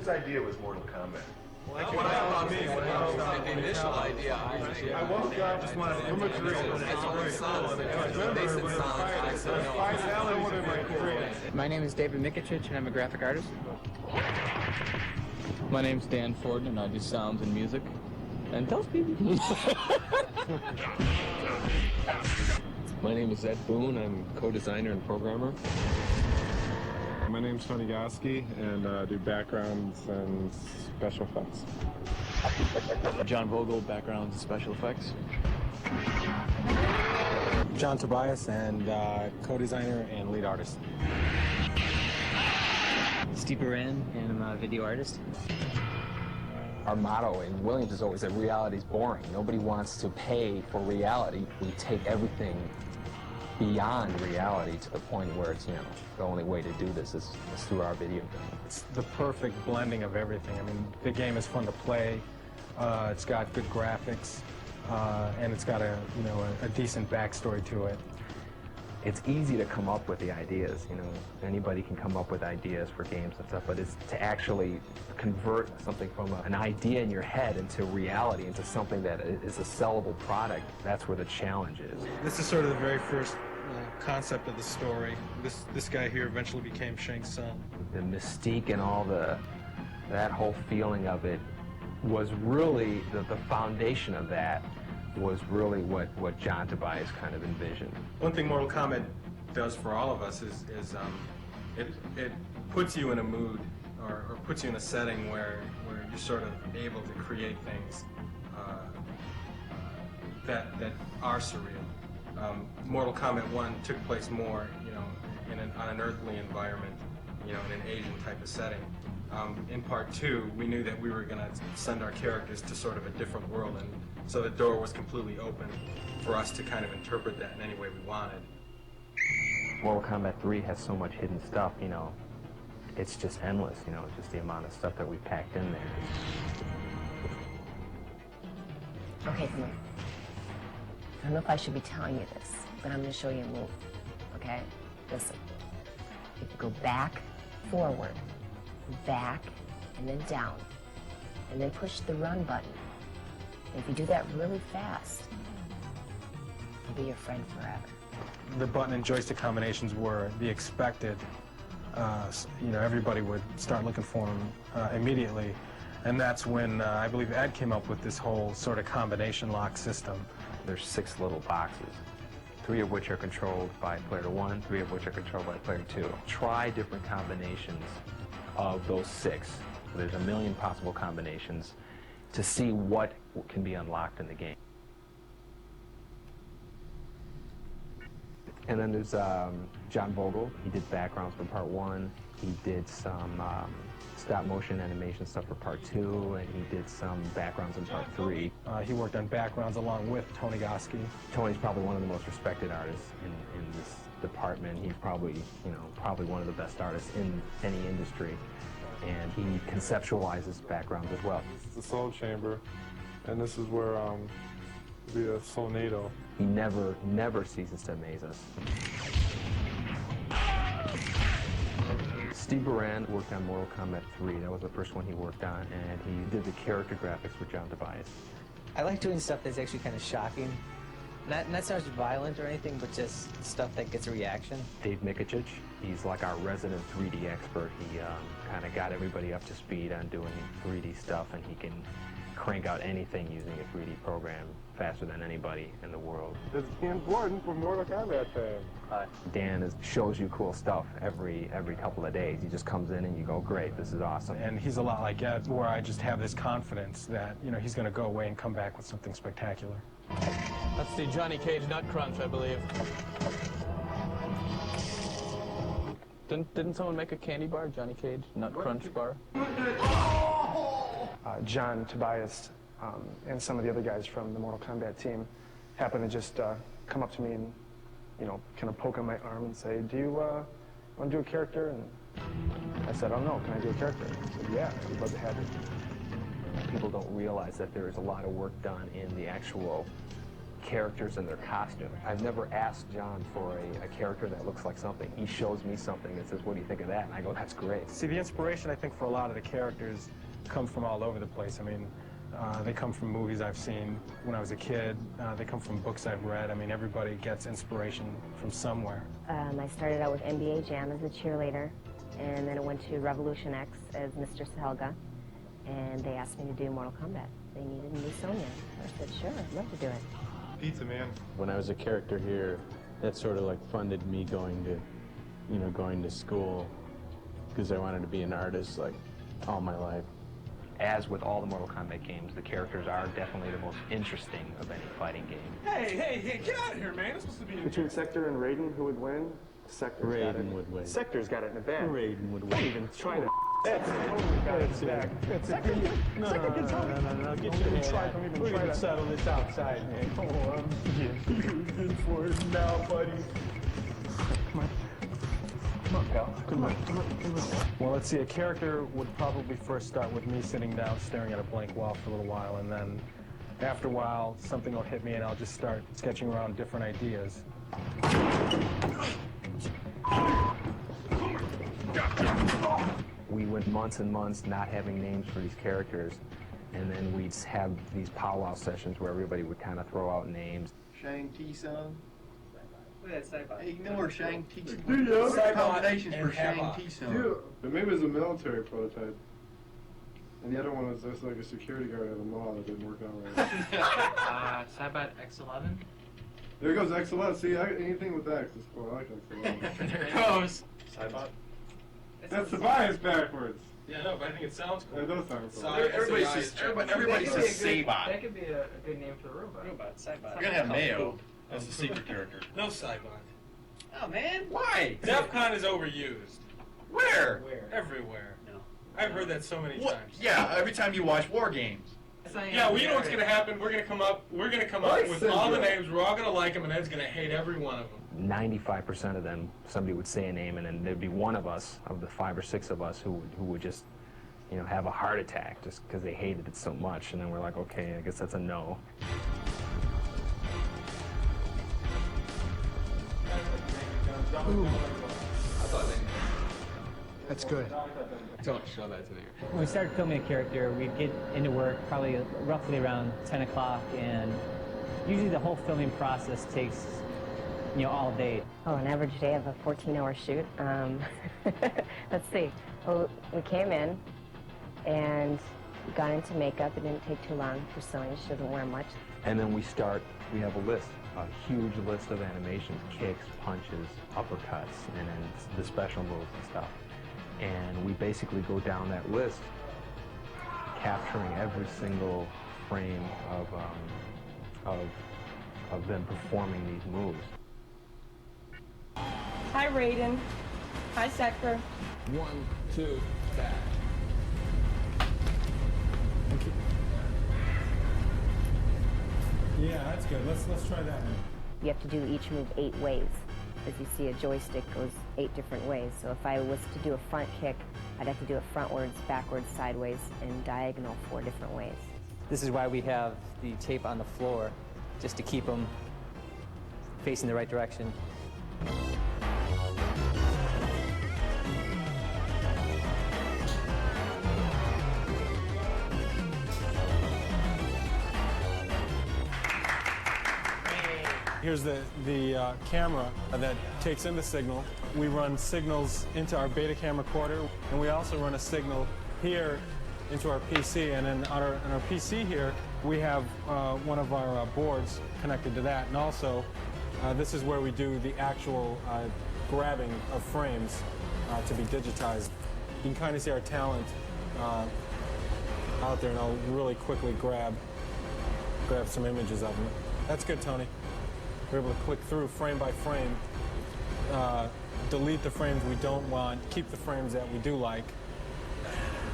Whose idea was Mortal Kombat? Well, that's what I thought me. The initial idea, I woke up, just wanted to imagery, and My name is David Mikic, and I'm a graphic artist. My name's Dan Ford, and I do sounds and music. And tell people. My name is Ed Boone. I'm co-designer and programmer. My name's Tony Goski, and I do backgrounds and special effects. John Vogel, backgrounds and special effects. John Tobias, and co-designer and lead artist. Steve Baran, and I'm a video artist. Our motto in Williams is always that reality's boring. Nobody wants to pay for reality. We take everything beyond reality to the point where it's, the only way to do this is through our video game. It's the perfect blending of everything. I mean, the game is fun to play. It's got good graphics, and it's got a decent backstory to it. It's easy to come up with the ideas, anybody can come up with ideas for games and stuff, but it's to actually convert something from an idea in your head into reality, into something that is a sellable product. That's where the challenge is. This is sort of the very first concept of the story. This guy here eventually became Shang Tsung. The mystique and all that whole feeling of it was really, the foundation of that was really what John Tobias kind of envisioned. One thing Mortal Kombat does for all of us is it puts you in a mood or puts you in a setting where you're sort of able to create things that are surreal. Mortal Kombat 1 took place more, on an earthly environment, in an Asian type of setting. In part 2, we knew that we were going to send our characters to sort of a different world, and so the door was completely open for us to kind of interpret that in any way we wanted. Mortal Kombat 3 has so much hidden stuff, it's just endless, just the amount of stuff that we packed in there. Okay, come on. I don't know if I should be telling you this, but I'm going to show you a move, okay? Listen. If you go back, forward, back, and then down, and then push the run button. And if you do that really fast, I'll be your friend forever. The button and joystick combinations were the expected. Everybody would start looking for them immediately. And that's when I believe Ed came up with this whole sort of combination lock system. There's 6 little boxes, 3 of which are controlled by player 1, 3 of which are controlled by player 2. Try different combinations of those 6. There's a million possible combinations to see what can be unlocked in the game. And then there's John Vogel. He did backgrounds for part 1. He did some stop-motion animation stuff for part 2, and he did some backgrounds in part 3. He worked on backgrounds along with Tony Goski. Tony's probably one of the most respected artists in this department. He's probably, probably one of the best artists in any industry. And he conceptualizes backgrounds as well. This is the Soul Chamber, and this is where the Soulnado. He never ceases to amaze us. Steve Baran worked on Mortal Kombat 3. That was the first one he worked on, and he did the character graphics for John Tobias. I like doing stuff that's actually kind of shocking. Not so much violent or anything, but just stuff that gets a reaction. Dave Mikic, he's like our resident 3D expert. He kind of got everybody up to speed on doing 3D stuff, and he can crank out anything using a 3D program faster than anybody in the world. It's important for Mortal Kombat fans. Dan shows you cool stuff every couple of days. He just comes in and you go, great, this is awesome. And he's a lot like Ed, where I just have this confidence that, he's going to go away and come back with something spectacular. That's the Johnny Cage Nut Crunch, I believe. Didn't someone make a candy bar, Johnny Cage Nut Crunch bar? John Tobias and some of the other guys from the Mortal Kombat team happened to just come up to me and, kind of poke on my arm and say, do you want to do a character? And I said, oh no, can I do a character? He said, yeah, I'd love to have you. People don't realize that there is a lot of work done in the actual characters and their costume. I've never asked John for a character that looks like something. He shows me something and says, what do you think of that? And I go, that's great. See, the inspiration, I think, for a lot of the characters comes from all over the place. I mean, they come from movies I've seen when I was a kid. They come from books I've read. I mean, everybody gets inspiration from somewhere. I started out with NBA Jam as a cheerleader, and then I went to Revolution X as Mr. Helga, and they asked me to do Mortal Kombat. They needed a new Sonya. I said, sure, I'd love to do it. Pizza man. When I was a character here, that sort of like funded me going to school because I wanted to be an artist like all my life. As with all the Mortal Kombat games, the characters are definitely the most interesting of any fighting game. Hey, get out of here, man. It's supposed to be Between Sector and Raiden, who would win? Sector's got it. Raiden would win. Sector's got it in the bag. Raiden would Don't win. even try to. That's totally got it in the bag. Sector can tell me. No, get your hand out. We're going to settle this outside, man. Oh, I'm in for it now, buddy. Come on, pal. Come on. Well, let's see, a character would probably first start with me sitting down, staring at a blank wall for a little while, and then after a while, something will hit me and I'll just start sketching around different ideas. We went months and months not having names for these characters, and then we'd have these powwow sessions where everybody would kind of throw out names. Shang Tsung. Hey, Ignore Shang Tsung. Yeah. Combinations for Shang Tsung. But maybe it was a military prototype. And the other one was just like a security guard at a mall that didn't work out right. Sabat X11. There goes XLS. See, anything with X is cool. I like XLS. There it goes. Cybot? That's the bias backwards. Yeah, no, but I think it sounds cool. That does sound cool. Everybody says Sabot. That could be a good name for the robot. We're gonna have Mayo as the secret character. No Cybot. Oh man, why? DEFCON is overused. Where? Everywhere. No. I've heard that so many What? times. Yeah, every time you watch war games. Yeah, well, you know what's gonna happen? We're gonna come up with all the names. We're all gonna like them, and Ed's gonna hate every one of them. 95% of them, somebody would say a name, and then there'd be one of us, of the 5 or 6 of us, who would just, you know, have a heart attack just because they hated it so much. And then we're like, okay, I guess that's a no. That's good. Don't show that to the When we started filming a character, we'd get into work probably roughly around 10 o'clock, and usually the whole filming process takes, all day. Oh, an average day of a 14-hour shoot. Let's see. Well, we came in and got into makeup. It didn't take too long for Sonya. She doesn't wear much. And then we have a list, a huge list of animations, kicks, punches, uppercuts, and then the special moves and stuff. And we basically go down that list, capturing every single frame of them performing these moves. Hi, Raiden. Hi, Sector. 1, 2, back. Yeah, that's good. Let's try that one. You have to do each move 8 ways. As you see, a joystick goes 8 different ways. So if I was to do a front kick, I'd have to do it frontwards, backwards, sideways, and diagonal 4 different ways. This is why we have the tape on the floor, just to keep them facing the right direction. Here's the camera that takes in the signal. We run signals into our beta cam recorder, and we also run a signal here into our PC. And then on our PC here, we have one of our boards connected to that. And also, this is where we do the actual grabbing of frames to be digitized. You can kind of see our talent out there, and I'll really quickly grab some images of them. That's good, Tony. We're able to click through frame by frame, delete the frames we don't want, keep the frames that we do like.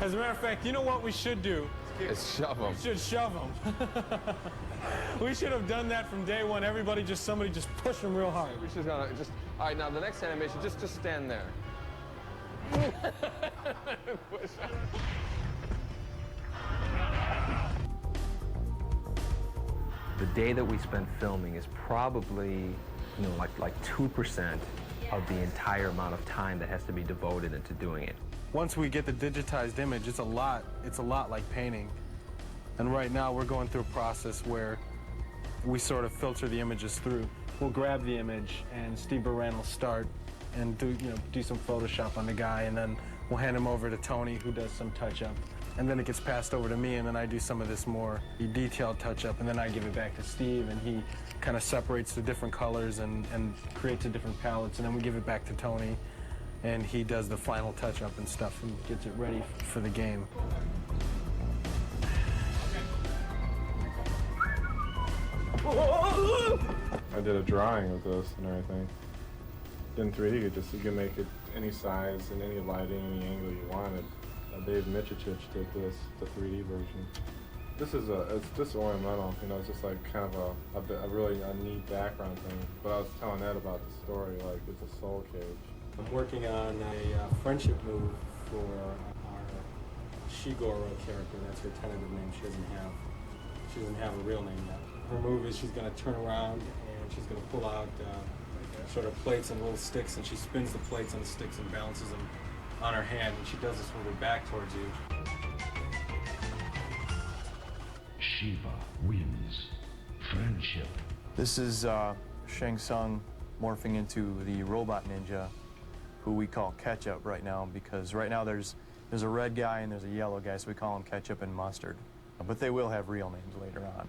As a matter of fact, you know what we should do? It's shove them. We should shove them. We should have done that from day one. Somebody just push them real hard. We're just gonna all right, now the next animation, just stand there. Push. The day that we spend filming is probably, you know, like 2% of the entire amount of time that has to be devoted into doing it. Once we get the digitized image, it's a lot like painting. And right now we're going through a process where we sort of filter the images through. We'll grab the image and Steve Baran will start and do some Photoshop on the guy, and then we'll hand him over to Tony, who does some touch-up. And then it gets passed over to me, and then I do some of this more detailed touch-up, and then I give it back to Steve, and he kind of separates the different colors and creates the different palettes, and then we give it back to Tony, and he does the final touch-up and stuff and gets it ready for the game. I did a drawing of this and everything. In 3D, you can make it any size and any lighting, any angle you wanted. Dave Michich did this, the 3D version. It's just ornamental, you know, it's just like kind of a really neat background thing. But I was telling Ed about the story, like it's a soul cage. I'm working on a friendship move for our Shigoro character. That's her tentative name. She doesn't have a real name yet. Her move is she's going to turn around and she's going to pull out sort of plates and little sticks, and she spins the plates and the sticks and balances them on her hand, and she does this with her back towards you. Shiva wins. Friendship. This is Shang Tsung morphing into the robot ninja, who we call Ketchup right now, because right now there's a red guy and there's a yellow guy, so we call them Ketchup and Mustard. But they will have real names later on.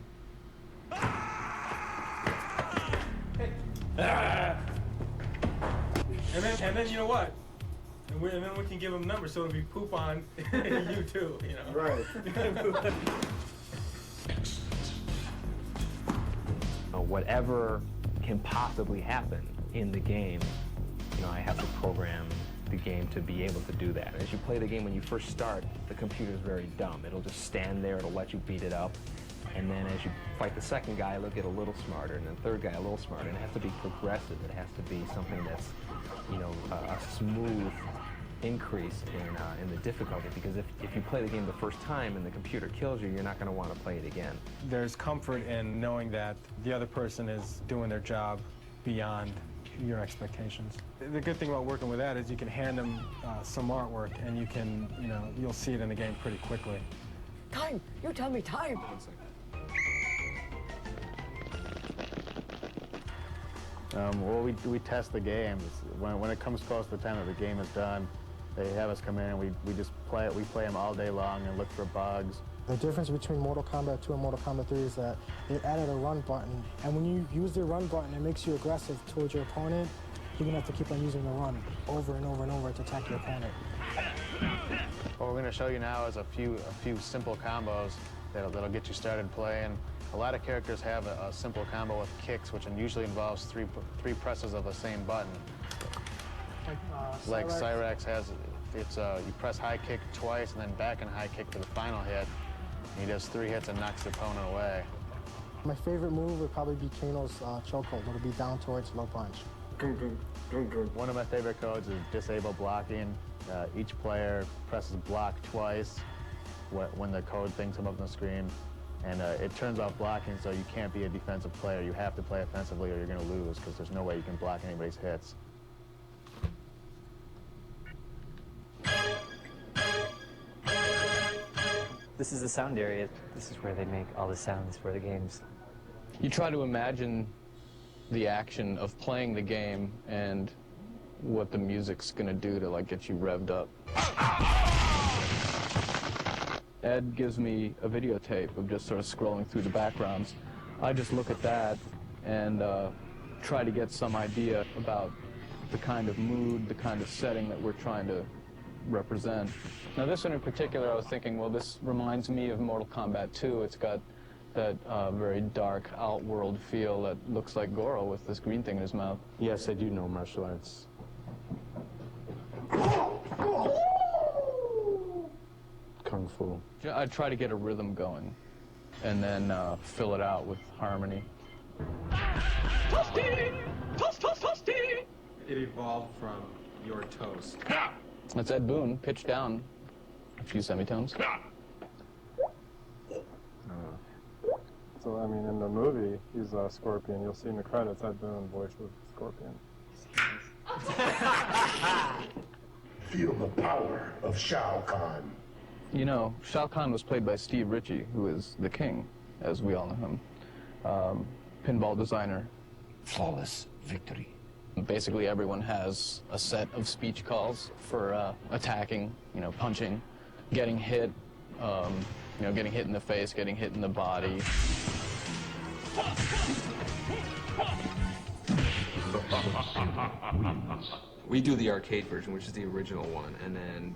And then you know what? And then we can give them numbers, so it'll be poop on you too, you know. Right. Whatever can possibly happen in the game, you know, I have to program the game to be able to do that. As you play the game, when you first start, the computer's very dumb. It'll just stand there, it'll let you beat it up. And then as you fight the second guy, it'll get a little smarter, and then the third guy a little smarter. And it has to be progressive. It has to be something that's, you know, a smooth increase in the difficulty, because if you play the game the first time and the computer kills you, you're not going to want to play it again. There's comfort in knowing that the other person is doing their job beyond your expectations. The good thing about working with Ed is you can hand him some artwork, and you can, you know, you'll see it in the game pretty quickly. Time! You tell me time! Well, we test the games. When it comes close to the time that the game is done, they have us come in and we just play it. We play them all day long and look for bugs. The difference between Mortal Kombat 2 and Mortal Kombat 3 is that they added a run button, and when you use the run button, it makes you aggressive towards your opponent. You're gonna have to keep on using the run over and over and over to attack your opponent. What we're gonna show you now is a few simple combos that'll get you started playing. A lot of characters have a simple combo with kicks, which usually involves three presses of the same button. Like Cyrax has, you press high kick twice and then back and high kick for the final hit. He does 3 hits and knocks the opponent away. My favorite move would probably be Kano's chokehold. It'll be down towards low punch. One of my favorite codes is disable blocking. Each player presses block twice when the code things come up on the screen. And it turns off blocking, so you can't be a defensive player. You have to play offensively or you're going to lose, because there's no way you can block anybody's hits. This is the sound area. This is where they make all the sounds for the games. You try to imagine the action of playing the game and what the music's gonna do to like get you revved up. Ed gives me a videotape of just sort of scrolling through the backgrounds. I just look at that and try to get some idea about the kind of mood, the kind of setting that we're trying to represent. Now this one in particular, I was thinking, well, this reminds me of Mortal Kombat 2. It's got that very dark outworld feel that looks like Goro with this green thing in his mouth. Yes, I do know martial arts. Kung Fu. I try to get a rhythm going and then fill it out with harmony. Toasty! Toast, toast, toasty! It evolved from your toast. That's Ed Boon, pitched down a few semitones. So, I mean, in the movie, he's Scorpion. You'll see in the credits, Ed Boon voiced with Scorpion. Feel the power of Shao Kahn. You know, Shao Kahn was played by Steve Ritchie, who is the king, as we all know him. Pinball designer. Flawless victory. Basically, everyone has a set of speech calls for attacking, you know, punching, getting hit, you know, getting hit in the face, getting hit in the body. We do the arcade version, which is the original one, and then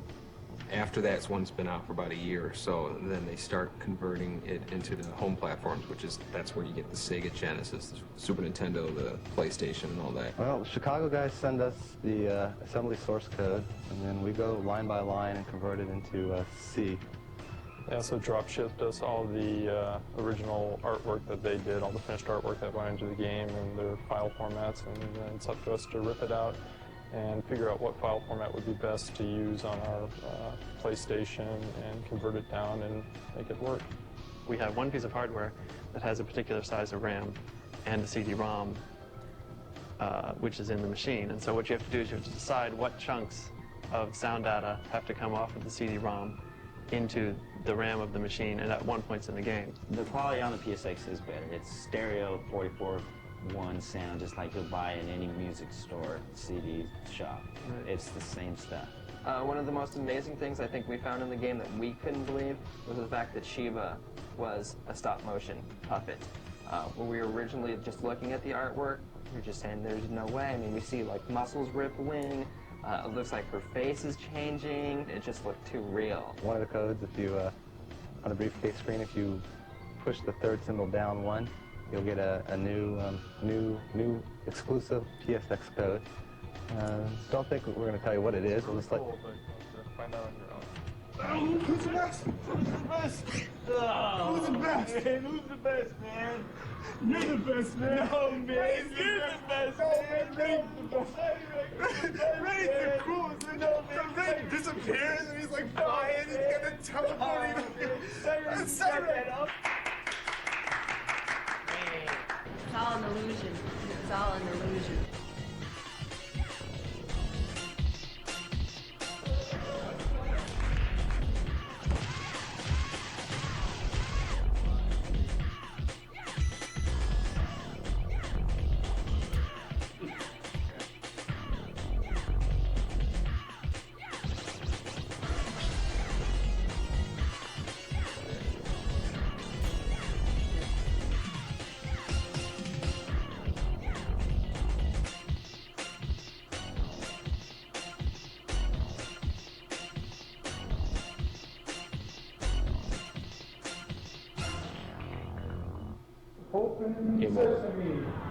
after that's one's been out for about a year or so, and then they start converting it into the home platforms, that's where you get the Sega Genesis, the Super Nintendo, the PlayStation, and all that. Well, the Chicago guys send us the assembly source code, and then we go line by line and convert it into C. They also drop shipped us all the original artwork that they did, all the finished artwork that went into the game and their file formats, and then it's up to us to rip it out and figure out what file format would be best to use on our PlayStation and convert it down and make it work. We have one piece of hardware that has a particular size of RAM and a CD-ROM, which is in the machine. And so what you have to do is you have to decide what chunks of sound data have to come off of the CD-ROM into the RAM of the machine, and at one point in the game. The quality on the PSX is better. It's stereo 44:1 sound, just like you'll buy in any music store, CD shop. Right. It's the same stuff. One of the most amazing things I think we found in the game that we couldn't believe was the fact that Shiva was a stop-motion puppet. When we were originally just looking at the artwork, we were just saying there's no way. I mean, we see like muscles rippling. It looks like her face is changing. It just looked too real. One of the codes, if you, on the briefcase screen, if you push the third symbol down one, you'll get a new exclusive PSX code. Don't think we're going to tell you what it is. We'll just let find out on your own. Who's the best? Who's the best? Who's the best? Man, who's the best, man? You're the best, man. No, man. You're the best, man. Ray's the best. Ray's the coolest. No, man. Ray disappears and he's like flying. He's gonna teleport. It's all an illusion. It's all an illusion. Open sesame.